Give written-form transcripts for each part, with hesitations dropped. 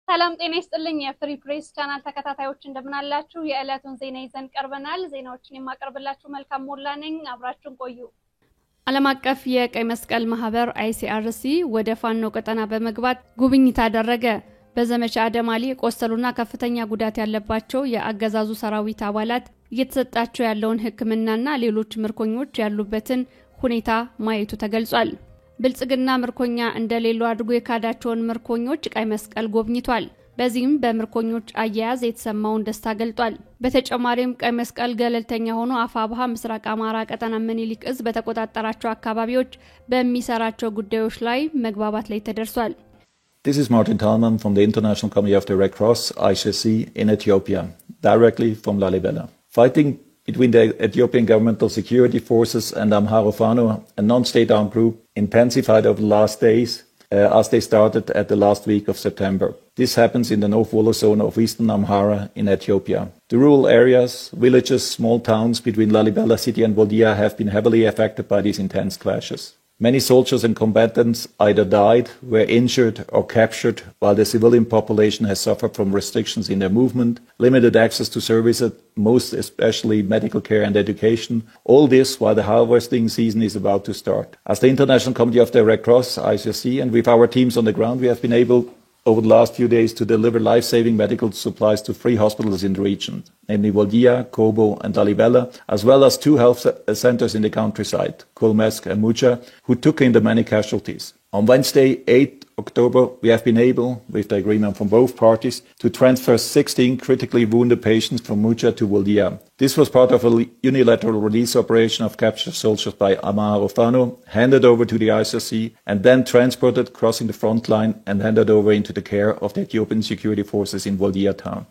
ሰላም ጤና ይስጥልኝ የፍሪ ፕሬስ ቻናል ተከታታዮች እንደምን አላችሁ የዕለቱን ዜና ይዘን ቀርበናል ዜናዎችን የማቀርብላችሁ መልካም ሞላ ነኝ አብራችሁን ቆዩ ዓለም አቀፍ የቀይ መስቀል ማህበር ICRC ወደ ፋኖ ቀጠና በመግባት ጉብኝት አደረገ በዘመቻ አደማሊ ቆሰሉና ከፍተኛ ጉዳት ያለባቸው የአገዛዙ ሰራዊት አባላት እየተሰጣቸው ያለውን ህክምናና ሌሎች ምርኮኞች ያሉበትን ሁኔታ ማየቱ ተገልጿል ብልጽግና ምርኮኛ እንደሌሉ አድርጎ የካዳቸውን ምርኮኞች ቀይ መስቀል ጎብኝቷል በዚህም በምርኮኞች አያያዝ የተሰማውን ደስታ ገልጧል በተጨማሪም ቀይ መስቀል ገለልተኛ ሆኖ አፋብሃ ምስራቅ አማራ ቀጠና ምኒልክ እዝ በተቆጣጣራቸው አካባቢዎች በሚሰራቸው ጉዳዮች ላይ መግባባት ላይ ተደርሷል This is Martin Thalmann from the International Committee of the Red Cross, ICRC, in Ethiopia, directly from Lalibela. Fighting between the Ethiopian governmental security forces and Amhara Fano, a non-state armed group, intensified over the last days as they started at the last week of September. This happens in the North Wollo zone of eastern Amhara in Ethiopia. The rural areas, villages, small towns between Lalibela city and Woldia have been heavily affected by these intense clashes. Many soldiers and combatants either died, were injured or captured, while the civilian population has suffered from restrictions in their movement, limited access to services, most especially medical care and education. All this while the harvesting season is about to start. As the International Committee of the Red Cross, ICRC, and with our teams on the ground, we have been able over the last few days to deliver life-saving medical supplies to 3 hospitals in the region, namely Woldia, Kobo and Lalibela, as well as 2 health centers in the countryside, Kulmesk and Mucha, who took in the many casualties. On Wednesday, 8 October, we have been able, with the agreement from both parties, to transfer 16 critically wounded patients from Mucha to Woldia. This was part of a unilateral release operation of captured soldiers by Amhara Fano, handed over to the ICRC, and then transported crossing the front line and handed over into the care of the Ethiopian security forces in Woldia town.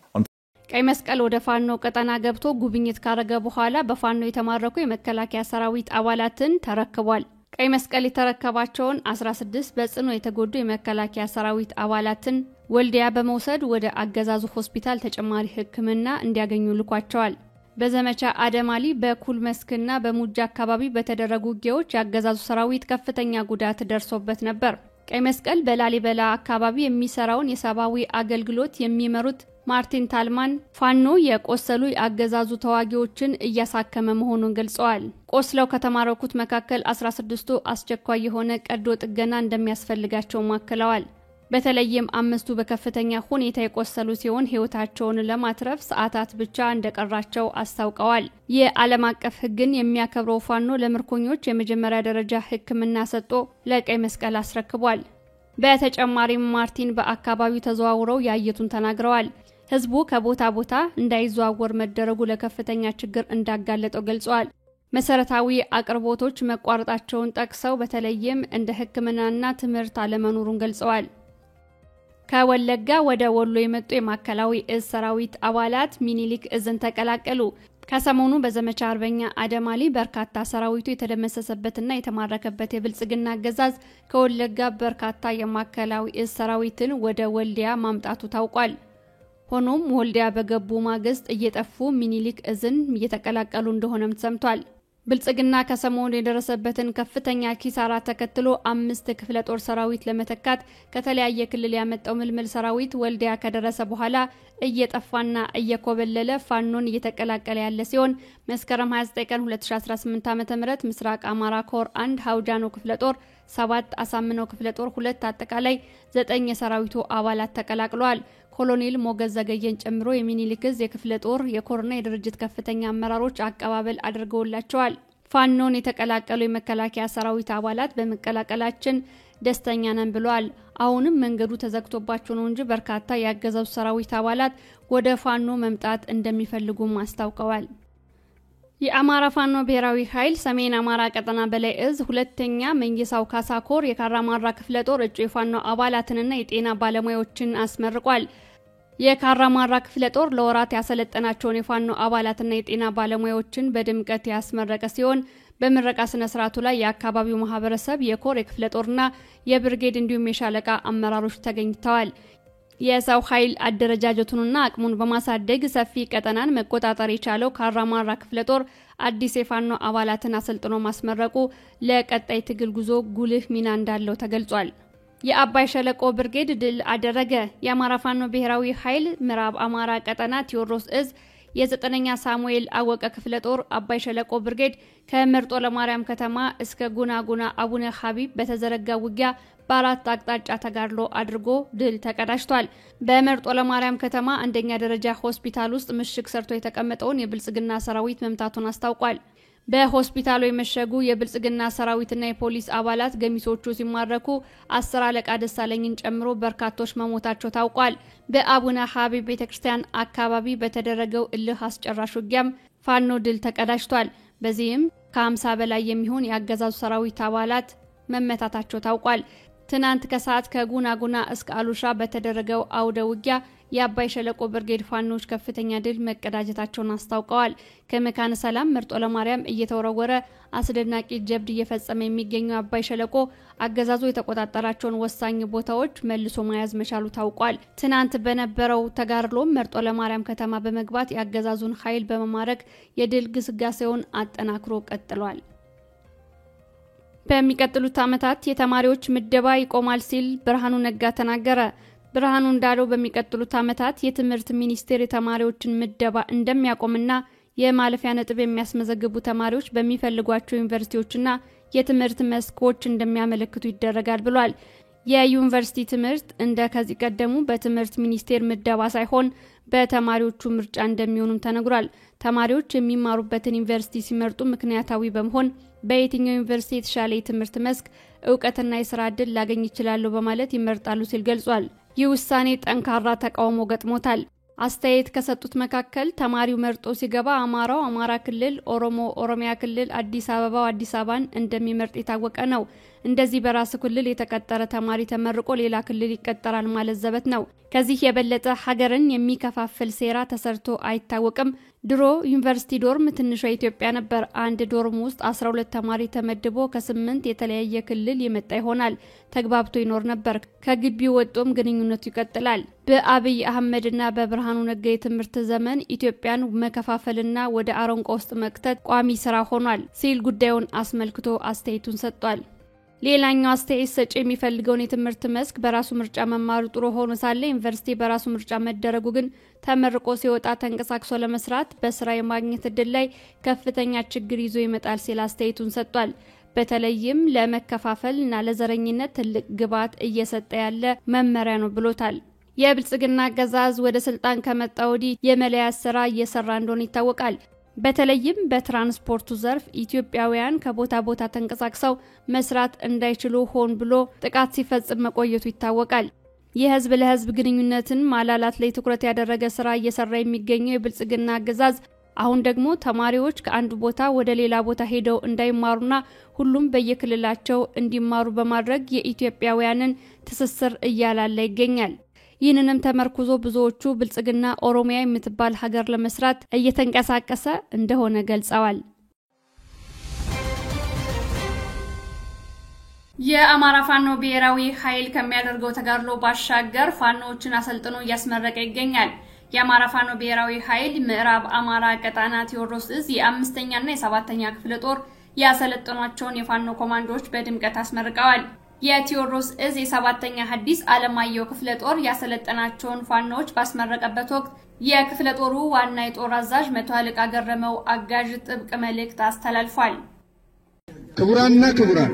ቀይ መስቀል ወደ ፋኖ ቀጠና ገብቶ ጉብኝት ካረገ በኋላ በፋኖ የተማረኩ የመከላከያ ሰራዊት አባላትን ተረክቧል ቀይ መስቀል የተረከባቸውን 16 በጽኑ የተጎዱ የመከላከያ ሰራዊት አባላትን ወልዲያ በመውሰድ ወደ አገዛዙ ሆስፒታል ተጨማሪ ህክምና እንዲያገኙ ልኳቸዋል በዘመቻ አደማሊ በኩል መስክና በሙጃ አካባቢ በተደረጉ ውጊያዎች ያገዛዙ ሰራዊት ከፍተኛ ጉዳት ደርሶበት ነበር ቀይ መስቀል በላሊበላ አካባቢ የሚሰራውን የሰባዊ አገልግሎት የሚመሩት ማርቲን ታልማን ፋኖ የቆሰሉ ያገዛዙ ተዋጊዎችን እያሳከመ መሆኑን ገልጸዋል ቆስለው ከተማረኩት መካከል 16ቱ አስቸኳይ የሆነ ቀዶ ጥገና እንደሚያስፈልጋቸው ማከለዋል በተለይም 5ቱ በከፍተኛ ሁኔታ የቆሰሉ ሲሆን ህይወታቸውን ለማትረፍ ሰዓታት ብቻ እንደቀራቸው አስታውቀዋል የዓለም አቀፍ ህግን የሚያከብረው ፋኖ ለምርኮኞች የመጀመሪያ ደረጃ ህክምና ሰጥቶ ለቀይ መስቀል አስረክቧል በተጨማሪም ማርቲን በአካባቢው ተዘዋውረው ያየቱን ተናግረዋል ህዝቡ ከቦታ ቦታ እንዳይዘዋወር መደረጉ ለከፍተኛ ችግር እንዳጋለጠው ገልጸዋል መሰረታዊ አቅርቦቶች መቋረጣቸውን ጠቅሰው በተለይም እንደ ህክምናና ትምህርት አለመኖሩን ገልጸዋል ከወለጋ ወደ ወሎ የመጡ የማከላዊ እዝ ሰራዊት አባላት ሚኒሊክ እዝን ተቀላቀሉ ከሰሞኑ በዘመቻ አርበኛ አደማሊ በርካታ ሰራዊቱ የተደመሰሰበትና የተማረከበት የብልጽግና አገዛዝ ከወለጋ በርካታ የማከላዊ እዝ ሰራዊትን ወደ ወልዲያ ማምጣቱ ታውቋል ሆኖም ወልዲያ በገቡ ማግስት እየጠፉ ሚኒሊክ እዝን እየተቀላቀሉ እንደሆነም ተሰምቷል ብልጽግና ከሰሞኑ የደረሰበትን ከፍተኛ ኪሳራ ተከትሎ 5 ክፍለ ጦር ሰራዊት ለመተካት ከተለያየ ክልል ያመጣው ምልምል ሰራዊት ወልዲያ ከደረሰ በኋላ እየጠፋና እየኮበለለ ፋኖን እየተቀላቀለ ያለ ሲሆን መስከረም 29 ቀን 2018 ዓ.ም ምስራቅ አማራ ኮር 1 ሀውጃኖ ክፍለ ጦር 7 አሳምነው ክፍለ ጦር 2 አጠቃላይ 9 የሰራዊቱ አባላት ተቀላቅለዋል ኮሎኔል ሞገዝ ዘገየን ጨምሮ የሚኒሊክዝ የክፍለ ጦር የኮርና የድርጅት ከፍተኛ አመራሮች አቀባበል አድርገውላቸዋል ፋኖን የተቀላቀሉ የመከላከያ ሰራዊት አባላት በመቀላቀላችን ደስተኛ ነን ብለዋል አሁንም መንገዱ ተዘግቶባቸው ነው እንጂ በርካታ ያገዛዙ ሰራዊት አባላት ወደ ፋኖ መምጣት እንደሚፈልጉ ማስታወቀዋል የአማራ ፋኖ ብሔራዊ ኃይል ሰሜን አማራ ቀጠና በላይ እዝ ሁለተኛ መንግሳው ካሳኮር የካራማራ ክፍለ ጦር እጩ የፋኖ አባላትንና የጤና ባለሙያዎችን አስመርቋል የካራማራ ክፍለ ጦር ለወራት ያሰለጠናቸውን የፋኖ አባላትና የጤና ባለሙያዎችን በድምቀት ያስመረቀ ሲሆን በምረቃ ስነ ስርዓቱ ላይ የአካባቢው ማህበረሰብ የኮር የክፍለ ጦርና የብርጌድ እንዲሁም የሻለቃ አመራሮች ተገኝተዋል የሰው ኃይል አደረጃጀቱንና አቅሙን በማሳደግ ሰፊ ቀጠናን መቆጣጠር የቻለው ካራማራ ክፍለ ጦር አዲስ የፋኖ አባላትን አሰልጥኖ ማስመረቁ ለቀጣይ ትግል ጉዞ ጉልህ ሚና እንዳለው ተገልጿል የአባይ ሸለቆ ብርጌድ ድል አደረገ። የአማራ ፋኖ ብሔራዊ ኃይል ምዕራብ አማራ ቀጠና ቴዎድሮስ እዝ የ9ኛ ሳሙኤል አወቀ ክፍለ ጦር አባይ ሸለቆ ብርጌድ ከመርጦ ለማርያም ከተማ እስከ ጉናጉና አቡነ ሐቢብ በተዘረጋ ውጊያ በአራት አቅጣጫ ተጋድሎ አድርጎ ድል ተቀዳጅቷል። በመርጦ ለማርያም ከተማ አንደኛ ደረጃ ሆስፒታል ውስጥ ምሽግ ሰርቶ የተቀመጠውን የብልጽግና ሰራዊት መምታቱን አስታውቋል። በሆስፒታሉ የመሸጉ የብልጽግና ሰራዊትና የፖሊስ አባላት ገሚሶቹ ሲማረኩ 10 አለቃ ደሳለኝን ጨምሮ በርካቶች መሞታቸው ታውቋል። በአቡነ ሐቢብ ቤተክርስቲያን አካባቢ በተደረገው እልህ አስጨራሽ ውጊያም ፋኖ ድል ተቀዳጅቷል። በዚህም ከ50 በላይ የሚሆን የአገዛዙ ሰራዊት አባላት መመታታቸው ታውቋል። ትናንት ከሰዓት ከጉናጉና እስከ አሉሻ በተደረገው አውደ ውጊያ የአባይ ሸለቆ ብርጌድ ፋኖች ከፍተኛ ድል መቀዳጀታቸውን አስታውቀዋል። ከመካነ ሰላም መርጦ ለማርያም እየተወረወረ አስደናቂ ጀብድ እየፈጸመ የሚገኘው አባይ ሸለቆ አገዛዙ የተቆጣጠራቸውን ወሳኝ ቦታዎች መልሶ መያዝ መቻሉ ታውቋል። ትናንት በነበረው ተጋድሎ መርጦ ለማርያም ከተማ በመግባት የአገዛዙን ኃይል በመማረክ የድል ግስጋሴውን አጠናክሮ ቀጥሏል። በሚቀጥሉት ዓመታት የተማሪዎች ምደባ ይቆማል ሲል ብርሃኑ ነጋ ተናገረ። ብርሃኑ እንዳለው በሚቀጥሉት ዓመታት የትምህርት ሚኒስቴር የተማሪዎችን ምደባ እንደሚያቆምና የማለፊያ ነጥብ የሚያስመዘግቡ ተማሪዎች በሚፈልጓቸው ዩኒቨርሲቲዎችና የትምህርት መስኮች እንደሚያመለክቱ ይደረጋል ብሏል። የዩኒቨርሲቲ ትምህርት እንደ ከዚህ ቀደሙ በትምህርት ሚኒስቴር ምደባ ሳይሆን በተማሪዎቹ ምርጫ እንደሚሆኑም ተነግሯል። ተማሪዎች የሚማሩበትን ዩኒቨርሲቲ ሲመርጡ ምክንያታዊ በመሆን በየትኛው ዩኒቨርሲቲ የተሻለ የትምህርት መስክ ዕውቀትና የሥራ ዕድል ላገኝ ይችላል በማለት ይመርጣሉ ሲል ገልጿል። ይህ ውሳኔ ጠንካራ ተቃውሞ ገጥሞታል። አስተያየት ከሰጡት መካከል ተማሪው መርጦ ሲገባ አማራው አማራ ክልል፣ ኦሮሞ ኦሮሚያ ክልል፣ አዲስ አበባን እንደሚመርጥ የታወቀ ነው። እንደዚህ በራስ ክልል የተቀጠረ ተማሪ ተመርቆ ሌላ ክልል ይቀጠራል ማለት ዘበት ነው። ከዚህ የበለጠ ሀገርን የሚከፋፍል ሴራ ተሰርቶ አይታወቅም። ድሮ ዩኒቨርሲቲ ዶርም ትንሿ ኢትዮጵያ ነበር። አንድ ዶርም ውስጥ 12 ተማሪ ተመድቦ ከ8 የተለያየ ክልል የመጣ ይሆናል። ተግባብቶ ይኖር ነበር። ከግቢው ወጥቶም ግንኙነቱ ይቀጥላል። በአብይ አህመድና በብርሃኑ ነጋ የትምህርት ዘመን ኢትዮጵያን መከፋፈልና ወደ አረንቋ ውስጥ መክተት ቋሚ ስራ ሆኗል ሲል ጉዳዩን አስመልክቶ አስተያየቱን ሰጥቷል። ሌላኛው አስተያየት ሰጪ የሚፈልገውን የትምህርት መስክ በራሱ ምርጫ መማሩ ጥሩ ሆኖ ሳለ ዩኒቨርሲቲ በራሱ ምርጫ መደረጉ ግን ተመርቆ ሲወጣ ተንቀሳቅሶ ለመስራት በስራ የማግኘት እድል ላይ ከፍተኛ ችግር ይዞ ይመጣል ሲል አስተያየቱን ሰጥቷል። በተለይም ለመከፋፈልና ለዘረኝነት ትልቅ ግብዓት እየሰጠ ያለ መመሪያ ነው ብሎታል። የብልጽግና አገዛዝ ወደ ስልጣን ከመጣ ወዲህ የመለያ ስራ እየሰራ እንደሆነ ይታወቃል። በተለይም በትራንስፖርቱ ዘርፍ ኢትዮጵያውያን ከቦታ ቦታ ተንቀሳቅሰው መስራት እንዳይችሉ ሆን ብሎ ጥቃት ሲፈጽም መቆየቱ ይታወቃል። የህዝብ ለህዝብ ግንኙነትን ማላላት ላይ ትኩረት ያደረገ ስራ እየሰራ የሚገኘው የብልጽግና አገዛዝ አሁን ደግሞ ተማሪዎች ከአንድ ቦታ ወደ ሌላ ቦታ ሄደው እንዳይማሩና ሁሉም በየክልላቸው እንዲማሩ በማድረግ የኢትዮጵያውያንን ትስስር እያላላ ይገኛል። ይህንንም ተመርኩዞ ብዙዎቹ ብልጽግና ኦሮሚያ የምትባል ሀገር ለመስራት እየተንቀሳቀሰ እንደሆነ ገልጸዋል። የአማራ ፋኖ ብሔራዊ ኃይል ከሚያደርገው ተጋድሎ ባሻገር ፋኖዎችን አሰልጥኖ እያስመረቀ ይገኛል። የአማራ ፋኖ ብሔራዊ ኃይል ምዕራብ አማራ ቀጠና ቴዎድሮስ እዝ የ5ኛና የ7ኛ ክፍለ ጦር ያሰለጠኗቸውን የፋኖ ኮማንዶዎች በድምቀት አስመርቀዋል። የቴዎድሮስ እዝ የ7ኛ ሐዲስ ዓለማየሁ ክፍለ ጦር ያሰለጠናቸውን ፋኖዎች ባስመረቀበት ወቅት የክፍለ ጦሩ ዋና የጦር አዛዥ መቶ አለቃ ገረመው አጋዥ ጥብቅ መልእክት አስተላልፏል። ክቡራንና ክቡራን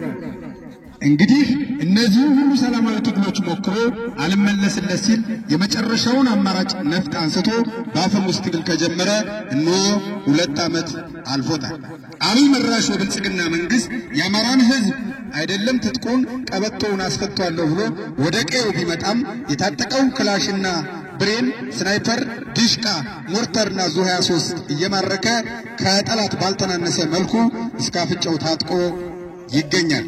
እንግዲህ እነዚህ ሁሉ ሰላማዊ ትግሎች ሞክሮ አልመለስለት ሲል የመጨረሻውን አማራጭ ነፍጥ አንስቶ በአፈሙዝ ትግል ከጀመረ እነሆ 2 ዓመት አልፎታል። አብይ መራሹ የብልጽግና መንግስት የአማራን ህዝብ አይደለም ትጥቁን ቀበቶውን አስፈቷለሁ ብሎ ወደ ቀዬው ቢመጣም የታጠቀው ክላሽና ብሬን፣ ስናይፐር፣ ዲሽቃ፣ ሞርተርና ዙ23 እየማረከ ከጠላት ባልተናነሰ መልኩ እስካፍጫው ታጥቆ ይገኛል።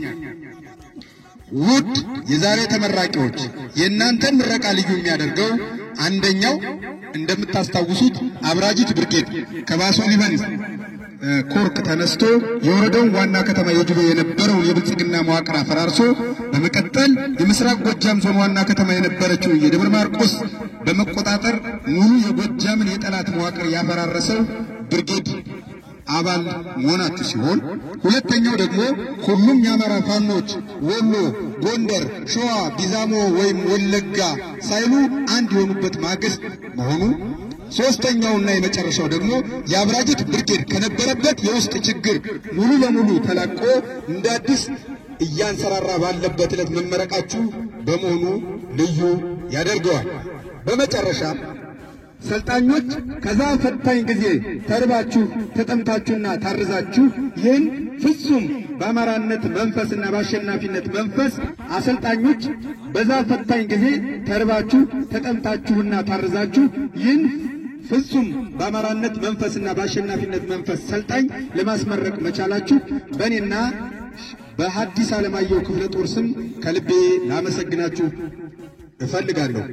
ውድ የዛሬ ተመራቂዎች የእናንተን ምረቃ ልዩ የሚያደርገው አንደኛው እንደምታስታውሱት አብራጂት ብርጌድ ከባሶ ሊበን ኮርክ ተነስቶ የወረደውን ዋና ከተማ የጅሎ የነበረውን የብልጽግና መዋቅር አፈራርሶ በመቀጠል የምስራቅ ጎጃም ዞን ዋና ከተማ የነበረችው የደብረ ማርቆስ በመቆጣጠር ሙሉ የጎጃምን የጠላት መዋቅር ያፈራረሰው ብርጌድ አባል መሆናችሁ ሲሆን፣ ሁለተኛው ደግሞ ሁሉም የአማራ ፋኖች ወሎ፣ ጎንደር፣ ሸዋ፣ ቢዛሞ ወይም ወለጋ ሳይሉ አንድ የሆኑበት ማግስት መሆኑ። ሶስተኛውና የመጨረሻው ደግሞ የአብራጅት ብርጌድ ከነበረበት የውስጥ ችግር ሙሉ ለሙሉ ተላቆ እንደ አዲስ እያንሰራራ ባለበት ዕለት መመረቃችሁ በመሆኑ ልዩ ያደርገዋል። በመጨረሻ ሰልጣኞች ከዛ ፈታኝ ጊዜ ተርባችሁ ተጠምታችሁና ታርዛችሁ ይህን ፍጹም በአማራነት መንፈስና በአሸናፊነት መንፈስ አሰልጣኞች በዛ ፈታኝ ጊዜ ተርባችሁ ተጠምታችሁና ታርዛችሁ ይህን ፍጹም በአማራነት መንፈስና በአሸናፊነት መንፈስ ሰልጣኝ ለማስመረቅ መቻላችሁ በእኔና በሐዲስ ዓለማየሁ ክፍለ ጦር ስም ከልቤ ላመሰግናችሁ እፈልጋለሁ።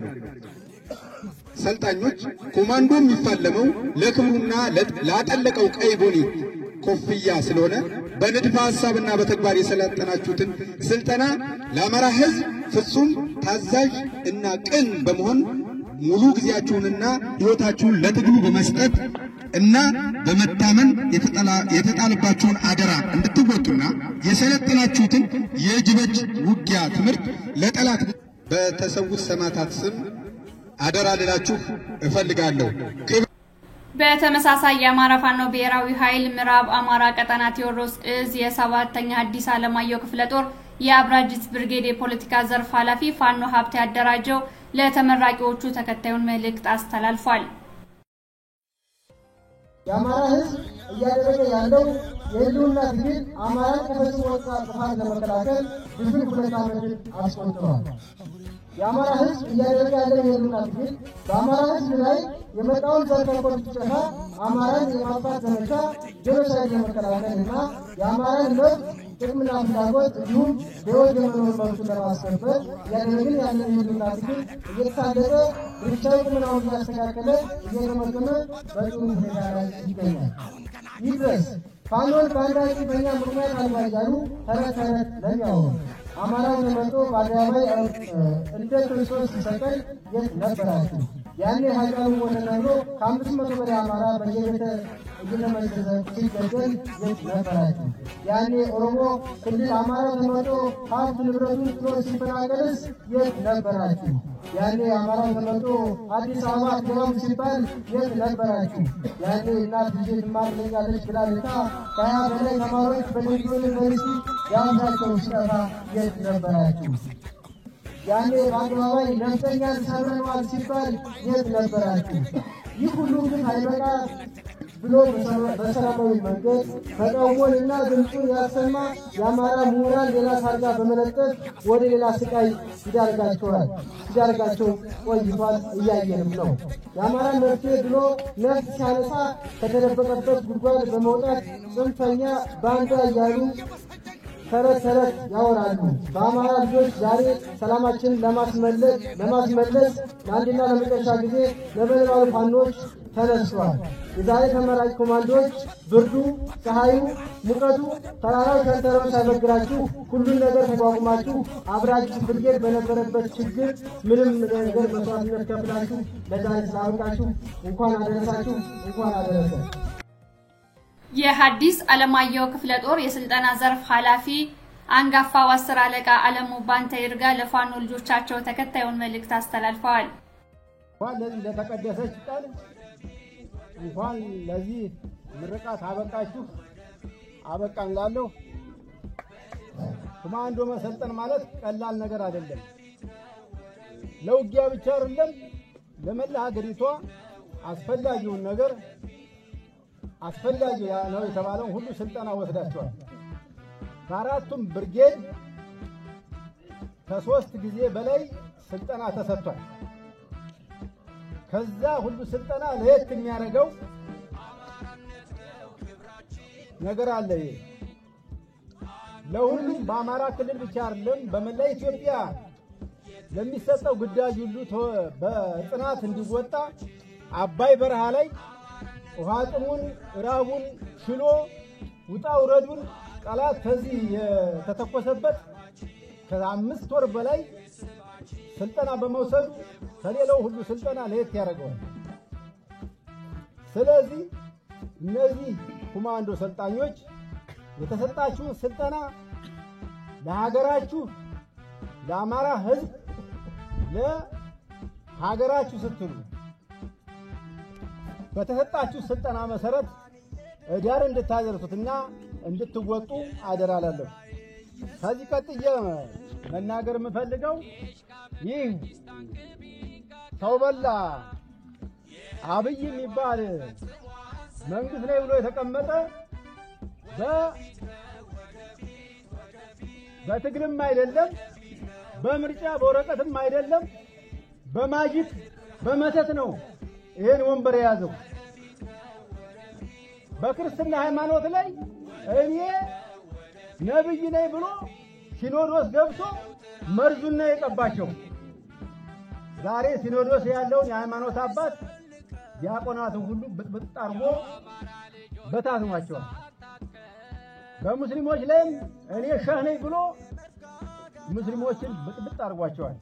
ሰልጣኞች ኮማንዶ የሚፋለመው ለክብሩና ላጠለቀው ቀይ ቦኒ ኮፍያ ስለሆነ በንድፈ ሐሳብና በተግባር የሰለጠናችሁትን ስልጠና ለአማራ ሕዝብ ፍጹም ታዛዥ እና ቅን በመሆን ሙሉ ጊዜያችሁንና ሕይወታችሁን ለትግሉ በመስጠት እና በመታመን የተጣለባችሁን አደራ እንድትወጡና የሰለጠናችሁትን የጅበጅ ውጊያ ትምህርት ለጠላት በተሰውት ሰማዕታት ስም አደራ ልላችሁ እፈልጋለሁ። በተመሳሳይ የአማራ ፋኖ ብሔራዊ ኃይል ምዕራብ አማራ ቀጠና ቴዎድሮስ እዝ የ7ኛ ሐዲስ ዓለማየሁ ክፍለ ጦር የአብራጅት ብርጌድ የፖለቲካ ዘርፍ ኃላፊ ፋኖ ሀብቴ ያደራጀው ለተመራቂዎቹ ተከታዩን መልእክት አስተላልፏል። የአማራ ሕዝብ እያደረገ ያለው የህልውና ትግል አማራን ከፈጽሞ ጥፋት ለመከላከል ብዙ ሁለት ዓመትን አስቆጥሯል። የአማራ ሕዝብ እያደረገ ያለው የህልውና ትግል በአማራ ሕዝብ ላይ የመጣውን ዘር ተኮር ጭፍጨፋ አማራን የማጥፋት ዘመቻ ጄኖሳይድ ለመከላከልና የአማራን መብት ጥቅምና ፍላጎት እንዲሁም በሕይወት የመኖር መብቱን ለማስከበር እያደረግን ያለን የህልውና ትግል እየተሳለጠ ብቻው ቁመናውን እያስተካከለ እየገመገመ በጥሩ ሁኔታ ላይ ይገኛል። ይህ ድረስ ፋኖን በአንዳንድ በእኛ ምክንያት አልባያሉ ተረት ተረት ለሚያወሩ አማራው ተመርጦ በአደባባይ እንደ ክርስቶስ ሲሰቀል የት ነበራችሁ? ያኔ ሀጫሉ ሞተ ተብሎ ከ500 በላይ አማራ በየቤተ እየተመዘዘ ሲገደል የት ነበራችሁ? ያኔ ኦሮሞ ክልል አማራው ተመርጦ ሀብት ንብረቱን ጥሎ ሲፈናቀልስ የት ነበራችሁ? ያኔ አማራው ተመርጦ አዲስ አበባ አትገባም ሲባል የት ነበራችሁ? ያኔ እናት ልጄ ትማርልኛለች ብላ ልታ ከ20 በላይ ተማሪዎች በቴክኖሎጂ ዩኒቨርሲቲ የአምሳቸው ሲጠፋ የት ነበራችሁ? ያኔ በአደባባይ ነፍጠኛ ሰብረነዋል ሲባል የት ነበራችሁ? ይህ ሁሉ ግን አይበቃ ብሎ በሰላማዊ መንገድ ተቃውሞንና ድምፁን ያሰማ የአማራ ምሁራን ሌላ ታርጋ በመለጠፍ ወደ ሌላ ስቃይ ሲዳርጋቸው ቆይቷል። እያየንም ነው። የአማራ መፍትሄ ብሎ ነፍስ ሲያነሳ ከተደበቀበት ጉድጓድ በመውጣት ጽንፈኛ ባንዳ እያሉ ተረት ተረት ያወራሉ። በአማራ ልጆች ዛሬ ሰላማችንን ለማስመለስ ለአንድና ለመጨረሻ ጊዜ ነበልባሉ ፋኖች ተነስተዋል። የዛሬ ተመራጭ ኮማንዶዎች ብርዱ፣ ፀሐዩ፣ ሙቀቱ፣ ተራራው ሸንተረሩ ሳይበግራችሁ ሁሉን ነገር ተቋቁማችሁ አብራጅት ብርጌድ በነበረበት ችግር ምንም ነገር መስዋዕትነት ከፍላችሁ ለዛሬ ስላበቃችሁ እንኳን አደረሳችሁ፣ እንኳን አደረሰ። የሐዲስ ዓለማየሁ ክፍለ ጦር የስልጠና ዘርፍ ኃላፊ አንጋፋው 10 አለቃ አለሙ ባንተ ይርጋ ለፋኖ ልጆቻቸው ተከታዩን መልእክት አስተላልፈዋል። ለዚህ ለተቀደሰች ቀን እንኳን ለዚህ ምርቃት አበቃችሁ አበቃን እላለሁ። ኮማንዶ መሰልጠን ማለት ቀላል ነገር አይደለም። ለውጊያ ብቻ አይደለም፣ ለመላ ሀገሪቷ አስፈላጊውን ነገር አስፈላጊ ነው የተባለው ሁሉ ስልጠና ወስዳቸዋል። በአራቱም ብርጌድ ከ3 ጊዜ በላይ ስልጠና ተሰጥቷል። ከዛ ሁሉ ስልጠና ለየት የሚያደርገው ነገር አለ። ለሁሉም በአማራ ክልል ብቻ አይደለም በመላ ኢትዮጵያ ለሚሰጠው ግዳጅ ሁሉ በጽናት እንዲወጣ አባይ በረሃ ላይ ውሃ ጥሙን ራቡን ሽሎ ውጣ ውረዱን ጠላት ከዚህ የተተኮሰበት ከ5 ወር በላይ ስልጠና በመውሰዱ ከሌላው ሁሉ ስልጠና ለየት ያደርገዋል። ስለዚህ እነዚህ ኮማንዶ ሰልጣኞች የተሰጣችሁን ስልጠና ለሀገራችሁ ለአማራ ህዝብ ለሀገራችሁ ስትሉ በተሰጣችሁ ስልጠና መሰረት ዳር እንድታደርሱትና እንድትወጡ አደራላለሁ። ከዚህ ቀጥዬ መናገር የምፈልገው ይህ ተውበላ አብይ የሚባል መንግስት ላይ ብሎ የተቀመጠ በትግልም አይደለም በምርጫ በወረቀትም አይደለም በማጂክ በመተት ነው ይሄን ወንበር የያዘው። በክርስትና ሃይማኖት ላይ እኔ ነብይ ነኝ ብሎ ሲኖዶስ ገብቶ መርዙና የቀባቸው ዛሬ ሲኖዶስ ያለውን የሃይማኖት አባት ዲያቆናቱ ሁሉ ብጥብጥ አርጎ በታትሟቸዋል። በሙስሊሞች ላይም እኔ ሸህ ነኝ ብሎ ሙስሊሞችን ብጥብጥ አርጓቸዋል።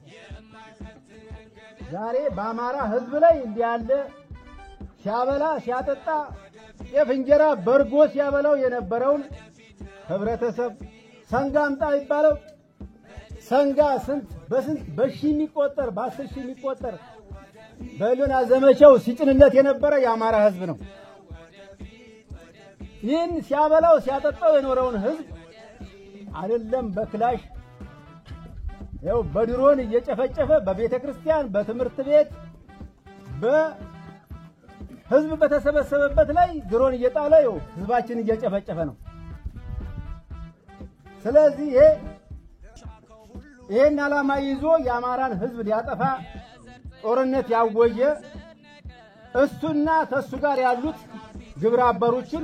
ዛሬ በአማራ ህዝብ ላይ እንዲያለ ሲያበላ ሲያጠጣ ጤፍ እንጀራ በርጎ ሲያበላው የነበረውን ህብረተሰብ ሰንጋምጣ ይባለው ሰንጋ በስንት በሺህ የሚቆጠር በ10 ሺህ የሚቆጠር በሉና ዘመቻው ሲጭንለት የነበረ የአማራ ህዝብ ነው። ይህን ሲያበላው ሲያጠጣው የኖረውን ህዝብ አይደለም በክላሽ ያው በድሮን እየጨፈጨፈ በቤተ ክርስቲያን በትምህርት ቤት በህዝብ በተሰበሰበበት ላይ ድሮን እየጣለ ያው ህዝባችን እየጨፈጨፈ ነው። ስለዚህ ይሄን ዓላማ ይዞ የአማራን ህዝብ ሊያጠፋ ጦርነት ያወጀ እሱና ተሱ ጋር ያሉት ግብረ አበሮችን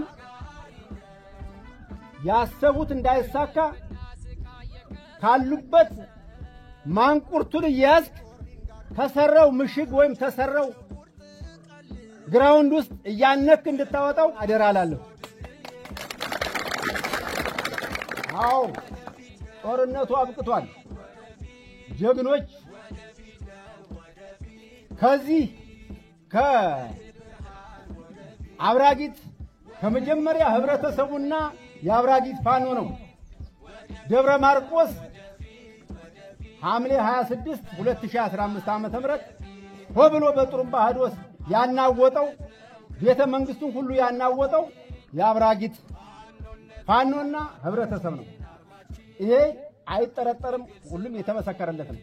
ያሰቡት እንዳይሳካ ካሉበት ማንቁርቱን እያያዝክ ተሰራው ምሽግ ወይም ተሰራው ግራውንድ ውስጥ እያነክ እንድታወጣው አደራላለሁ። አዎ ጦርነቱ አብቅቷል። ጀግኖች ከዚህ ከአብራጊት ከመጀመሪያ ህብረተሰቡና የአብራጊት ፋኖ ነው። ደብረ ማርቆስ ሐምሌ 26 2015 ዓ.ም ሆብሎ በጥሩምባ ሄዶስ ያናወጠው ቤተ መንግስቱን ሁሉ ያናወጠው የአብራጊት ፋኖና ህብረተሰብ ነው። ይሄ አይጠረጠርም፣ ሁሉም የተመሰከረለት ነው።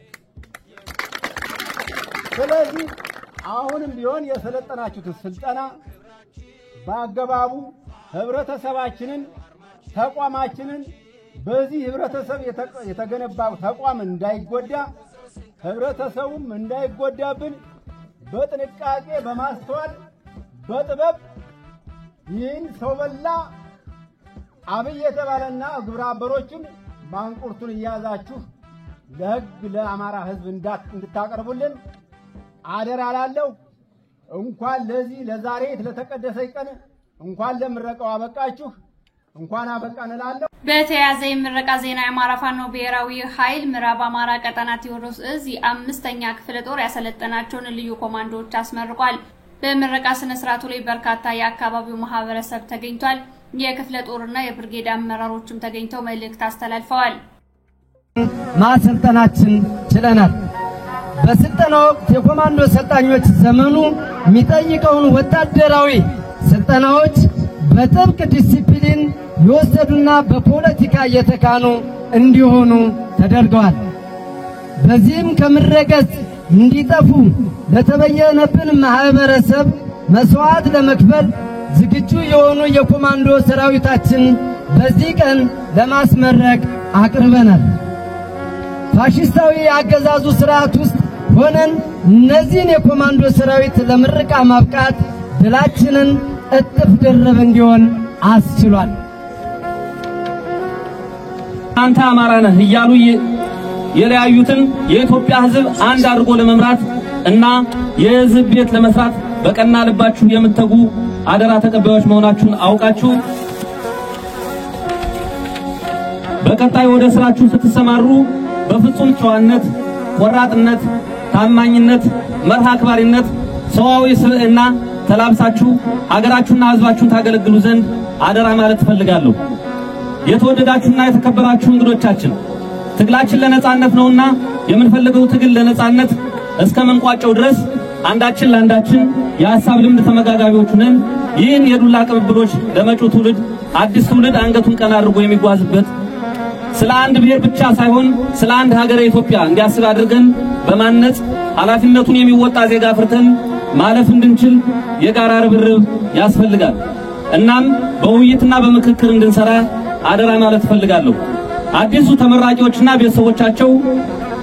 ስለዚህ አሁንም ቢሆን የሰለጠናችሁት ስልጠና በአገባቡ ህብረተሰባችንን ተቋማችንን በዚህ ህብረተሰብ የተገነባው ተቋም እንዳይጎዳ ህብረተሰቡም እንዳይጎዳብን በጥንቃቄ በማስተዋል በጥበብ ይህን ሰው በላ አብይ የተባለና ግብረ አበሮችን ማንቁርቱን እያዛችሁ ለህግ ለአማራ ህዝብ እንድታቀርቡልን አደራላለሁ። እንኳን ለዚህ ለዛሬ ለተቀደሰ ቀን እንኳን ለምረቃው አበቃችሁ፣ እንኳን አበቃን እላለሁ። በተያያዘ የምረቃ ዜና የአማራ ፋኖ ብሔራዊ ኃይል ምዕራብ አማራ ቀጠና ቴዎድሮስ እዝ የ5ኛ ክፍለ ጦር ያሰለጠናቸውን ልዩ ኮማንዶዎች አስመርቋል። በምረቃ ስነ ስርዓቱ ላይ በርካታ የአካባቢው ማህበረሰብ ተገኝቷል። የክፍለ ጦርና የብርጌድ አመራሮችም ተገኝተው መልእክት አስተላልፈዋል። ማሰልጠናችን ችለናል። በስልጠና ወቅት የኮማንዶ ሰልጣኞች ዘመኑ የሚጠይቀውን ወታደራዊ ስልጠናዎች በጥብቅ ዲሲፕሊን የወሰዱና በፖለቲካ የተካኑ እንዲሆኑ ተደርገዋል። በዚህም ከምረገጽ እንዲጠፉ ለተበየነብን ማህበረሰብ መስዋዕት ለመክፈል ዝግጁ የሆኑ የኮማንዶ ሰራዊታችን በዚህ ቀን ለማስመረቅ አቅርበናል። ፋሺስታዊ አገዛዙ ስርዓት ውስጥ ሆነን እነዚህን የኮማንዶ ሰራዊት ለምረቃ ማብቃት ድላችንን እጥፍ ድርብ እንዲሆን አስችሏል። አንተ አማራ ነህ እያሉ የለያዩትን የኢትዮጵያ ህዝብ አንድ አድርጎ ለመምራት እና የህዝብ ቤት ለመስራት በቀና ልባችሁ የምትተጉ አደራ ተቀባዮች መሆናችሁን አውቃችሁ በቀጣይ ወደ ስራችሁ ስትሰማሩ በፍጹም ጨዋነት፣ ቆራጥነት፣ ታማኝነት፣ መርህ አክባሪነት፣ ሰዋዊ ስብዕና ተላብሳችሁ ሀገራችሁና ህዝባችሁን ታገለግሉ ዘንድ አደራ ማለት ፈልጋለሁ። የተወደዳችሁና የተከበራችሁ እንግዶቻችን ትግላችን ለነጻነት ነውና የምንፈልገው ትግል ለነጻነት እስከምንቋጨው ድረስ አንዳችን ለአንዳችን የሐሳብ ልምድ ተመጋጋቢዎች ነን። ይህን የዱላ ቅብብሎች ለመጪው ትውልድ አዲስ ትውልድ አንገቱን ቀና አድርጎ የሚጓዝበት ስለ አንድ ብሔር ብቻ ሳይሆን ስለ አንድ ሀገረ ኢትዮጵያ እንዲያስብ አድርገን በማነጽ ኃላፊነቱን የሚወጣ ዜጋ ፍርተን ማለፍ እንድንችል የጋራ ርብርብ ያስፈልጋል። እናም በውይይትና በምክክር እንድንሰራ አደራ ማለት ፈልጋለሁ። አዲሱ ተመራቂዎችና ቤተሰቦቻቸው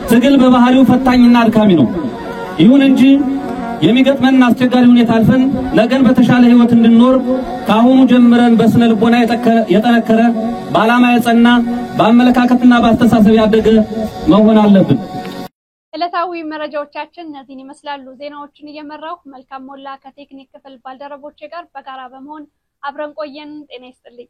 ትግል በባህሪው ፈታኝና አድካሚ ነው። ይሁን እንጂ የሚገጥመን አስቸጋሪ ሁኔታ አልፈን ነገን በተሻለ ህይወት እንድንኖር ካሁኑ ጀምረን በስነ ልቦና የጠነከረ በዓላማ የጸና በአመለካከትና በአስተሳሰብ ያደገ መሆን አለብን። ዕለታዊ መረጃዎቻችን እነዚህን ይመስላሉ። ዜናዎችን እየመራሁ መልካም ሞላ ከቴክኒክ ክፍል ባልደረቦቼ ጋር በጋራ በመሆን አብረን ቆየን። ጤና ይስጥልኝ።